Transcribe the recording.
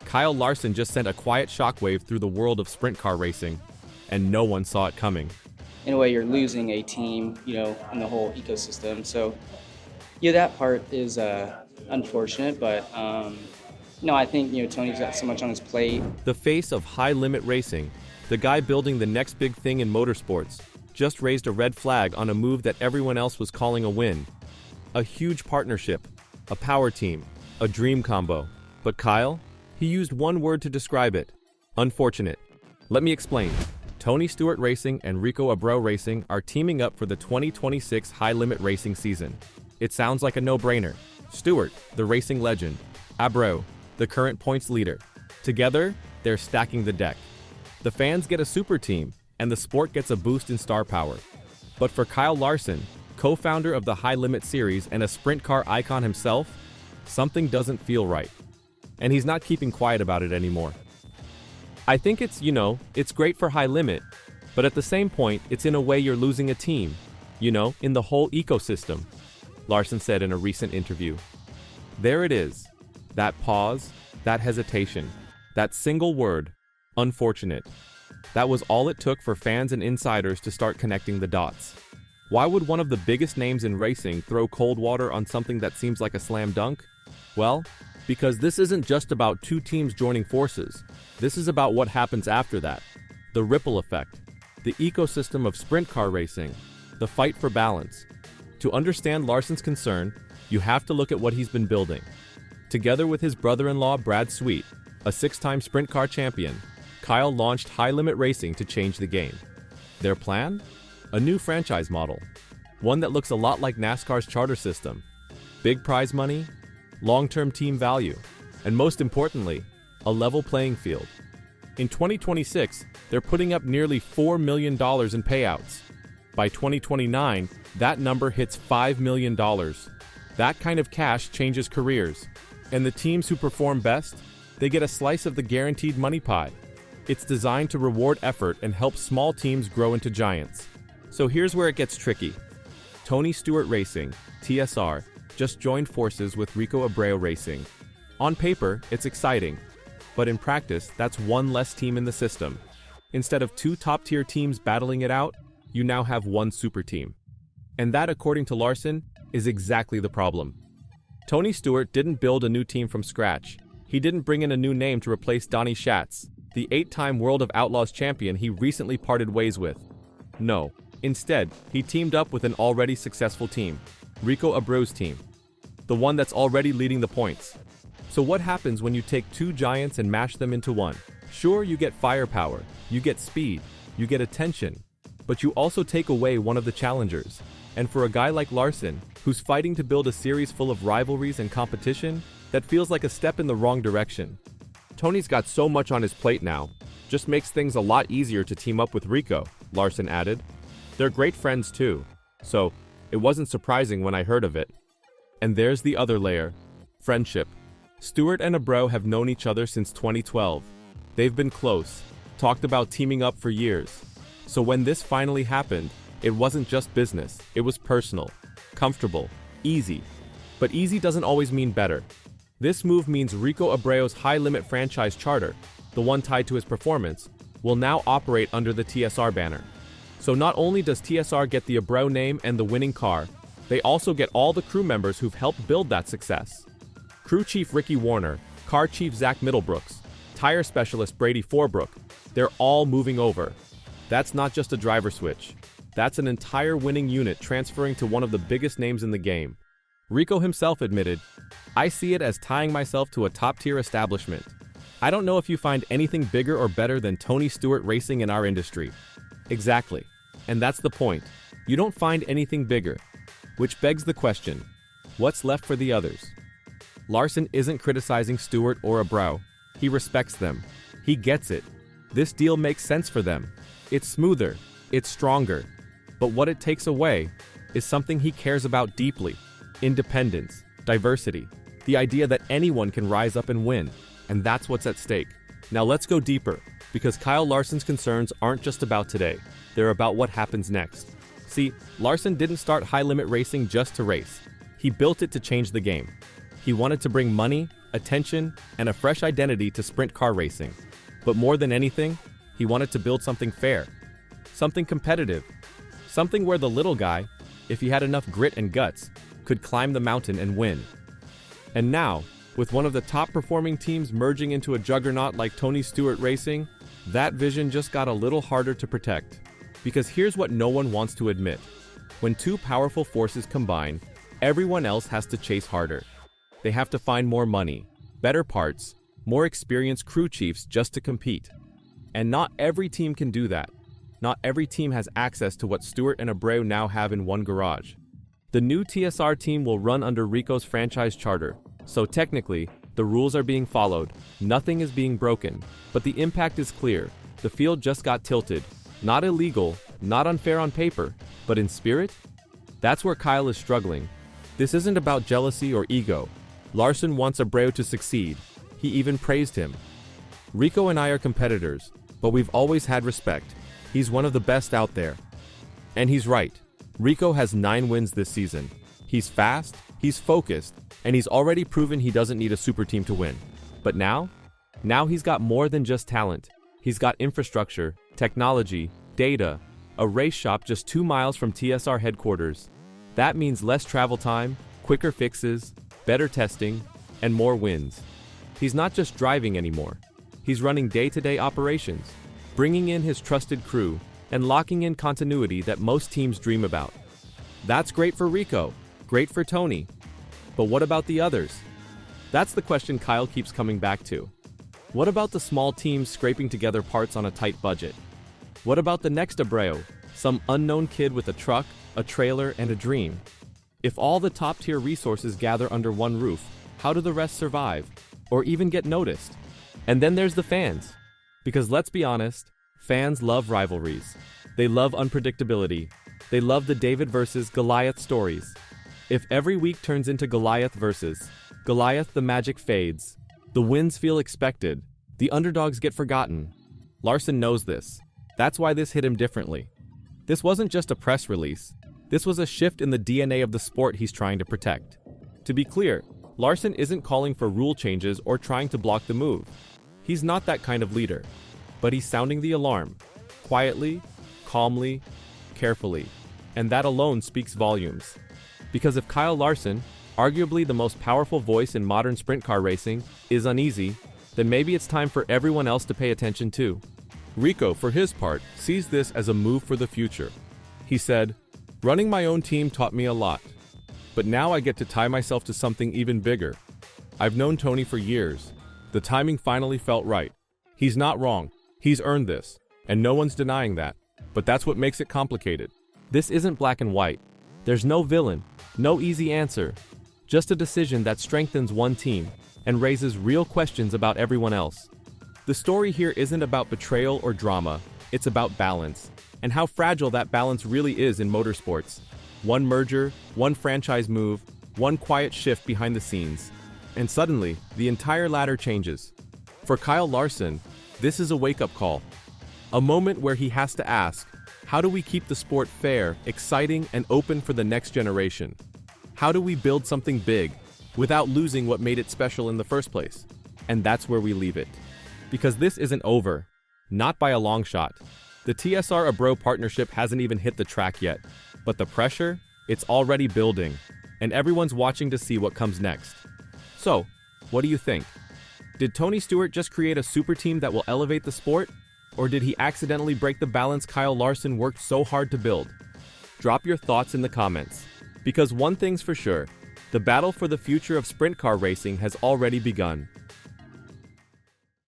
Kyle Larson just sent a quiet shockwave through the world of sprint car racing, and no one saw it coming. In a way, you're losing a team, in the whole ecosystem. So, yeah, that part is unfortunate, but no, I think Tony's got so much on his plate. The face of high-limit racing, the guy building the next big thing in motorsports, just raised a red flag on a move that everyone else was calling a win. A huge partnership, a power team, a dream combo. But Kyle? He used one word to describe it. Unfortunate. Let me explain. Tony Stewart Racing and Rico Abreu Racing are teaming up for the 2026 high-limit racing season. It sounds like a no-brainer. Stewart, the racing legend. Abreu, the current points leader. Together, they're stacking the deck. The fans get a super team, and the sport gets a boost in star power. But for Kyle Larson, co-founder of the High Limit Series and a sprint car icon himself, something doesn't feel right. And he's not keeping quiet about it anymore. I think it's great for High Limit, but at the same point, it's in a way you're losing a team, in the whole ecosystem, Larson said in a recent interview. There it is. That pause, that hesitation, that single word, unfortunate. That was all it took for fans and insiders to start connecting the dots. Why would one of the biggest names in racing throw cold water on something that seems like a slam dunk? Well, because this isn't just about two teams joining forces. This is about what happens after that. The ripple effect, the ecosystem of sprint car racing, the fight for balance. To understand Larson's concern, you have to look at what he's been building. Together with his brother-in-law Brad Sweet, a 6-time sprint car champion, Kyle launched High Limit Racing to change the game. Their plan? A new franchise model. One that looks a lot like NASCAR's charter system. Big prize money, long-term team value, and most importantly, a level playing field. In 2026, they're putting up nearly $4 million in payouts. By 2029, that number hits $5 million. That kind of cash changes careers. And the teams who perform best, they get a slice of the guaranteed money pie. It's designed to reward effort and help small teams grow into giants. So here's where it gets tricky. Tony Stewart Racing, TSR, just joined forces with Rico Abreu Racing. On paper, it's exciting, but in practice, that's one less team in the system. Instead of two top-tier teams battling it out, you now have one super team. And that, according to Larson, is exactly the problem. Tony Stewart didn't build a new team from scratch. He didn't bring in a new name to replace Donnie Schatz, the 8-time World of Outlaws champion he recently parted ways with. No. Instead, he teamed up with an already successful team, Rico Abreu's team, the one that's already leading the points. So what happens when you take two giants and mash them into one? Sure, you get firepower, you get speed, you get attention, but you also take away one of the challengers. And for a guy like Larson, who's fighting to build a series full of rivalries and competition, that feels like a step in the wrong direction. Tony's got so much on his plate now, just makes things a lot easier to team up with Rico, Larson added. They're great friends too, so it wasn't surprising when I heard of it. And there's the other layer, friendship. Stewart and Abreu have known each other since 2012. They've been close, talked about teaming up for years. So when this finally happened, it wasn't just business, it was personal, comfortable, easy. But easy doesn't always mean better. This move means Rico Abreu's High Limit franchise charter, the one tied to his performance, will now operate under the TSR banner. So not only does TSR get the Abreu name and the winning car, they also get all the crew members who've helped build that success. Crew Chief Ricky Warner, Car Chief Zach Middlebrooks, Tire Specialist Brady Forbrook, they're all moving over. That's not just a driver switch. That's an entire winning unit transferring to one of the biggest names in the game. Rico himself admitted, "I see it as tying myself to a top-tier establishment. I don't know if you find anything bigger or better than Tony Stewart Racing in our industry." Exactly. And that's the point. You don't find anything bigger. Which begs the question, what's left for the others? Larson isn't criticizing Stewart or Abreu. He respects them. He gets it. This deal makes sense for them. It's smoother. It's stronger. But what it takes away is something he cares about deeply. Independence, diversity, the idea that anyone can rise up and win. And that's what's at stake. Now let's go deeper, because Kyle Larson's concerns aren't just about today. They're about what happens next. See, Larson didn't start High Limit Racing just to race. He built it to change the game. He wanted to bring money, attention, and a fresh identity to sprint car racing. But more than anything, he wanted to build something fair, something competitive, something where the little guy, if he had enough grit and guts, could climb the mountain and win. And now, with one of the top performing teams merging into a juggernaut like Tony Stewart Racing, that vision just got a little harder to protect. Because here's what no one wants to admit. When two powerful forces combine, everyone else has to chase harder. They have to find more money, better parts, more experienced crew chiefs just to compete. And not every team can do that. Not every team has access to what Stewart and Abreu now have in one garage. The new TSR team will run under Rico's franchise charter, so technically, the rules are being followed, nothing is being broken, but the impact is clear. The field just got tilted. Not illegal, not unfair on paper, but in spirit? That's where Kyle is struggling. This isn't about jealousy or ego. Larson wants Abreu to succeed. He even praised him. Rico and I are competitors, but we've always had respect. He's one of the best out there. And he's right. Rico has 9 wins this season. He's fast, he's focused, and he's already proven he doesn't need a super team to win. But now he's got more than just talent. He's got infrastructure, technology, data, a race shop just 2 miles from TSR headquarters. That means less travel time, quicker fixes, better testing, and more wins. He's not just driving anymore. He's running day-to-day operations, bringing in his trusted crew, and locking in continuity that most teams dream about. That's great for Rico, great for Tony. But what about the others? That's the question Kyle keeps coming back to. What about the small teams scraping together parts on a tight budget? What about the next Abreu, some unknown kid with a truck, a trailer, and a dream? If all the top-tier resources gather under one roof, how do the rest survive, or even get noticed? And then there's the fans. Because let's be honest, fans love rivalries. They love unpredictability. They love the David versus Goliath stories. If every week turns into Goliath versus Goliath, the magic fades. The wins feel expected. The underdogs get forgotten. Larson knows this. That's why this hit him differently. This wasn't just a press release. This was a shift in the DNA of the sport he's trying to protect. To be clear, Larson isn't calling for rule changes or trying to block the move. He's not that kind of leader. But he's sounding the alarm. Quietly, calmly, carefully. And that alone speaks volumes. Because if Kyle Larson, arguably the most powerful voice in modern sprint car racing, is uneasy, then maybe it's time for everyone else to pay attention too. Rico, for his part, sees this as a move for the future. He said, "Running my own team taught me a lot. But now I get to tie myself to something even bigger. I've known Tony for years. The timing finally felt right. He's not wrong. He's earned this. And no one's denying that. But that's what makes it complicated. This isn't black and white. There's no villain, no easy answer. Just a decision that strengthens one team and raises real questions about everyone else. The story here isn't about betrayal or drama. It's about balance, and how fragile that balance really is in motorsports. One merger, one franchise move, one quiet shift behind the scenes. And suddenly, the entire ladder changes. For Kyle Larson, this is a wake-up call. A moment where he has to ask, how do we keep the sport fair, exciting, and open for the next generation? How do we build something big without losing what made it special in the first place? And that's where we leave it. Because this isn't over. Not by a long shot. The TSR Abreu partnership hasn't even hit the track yet. But the pressure, it's already building. And everyone's watching to see what comes next. So, what do you think? Did Tony Stewart just create a super team that will elevate the sport? Or did he accidentally break the balance Kyle Larson worked so hard to build? Drop your thoughts in the comments. Because one thing's for sure, the battle for the future of sprint car racing has already begun.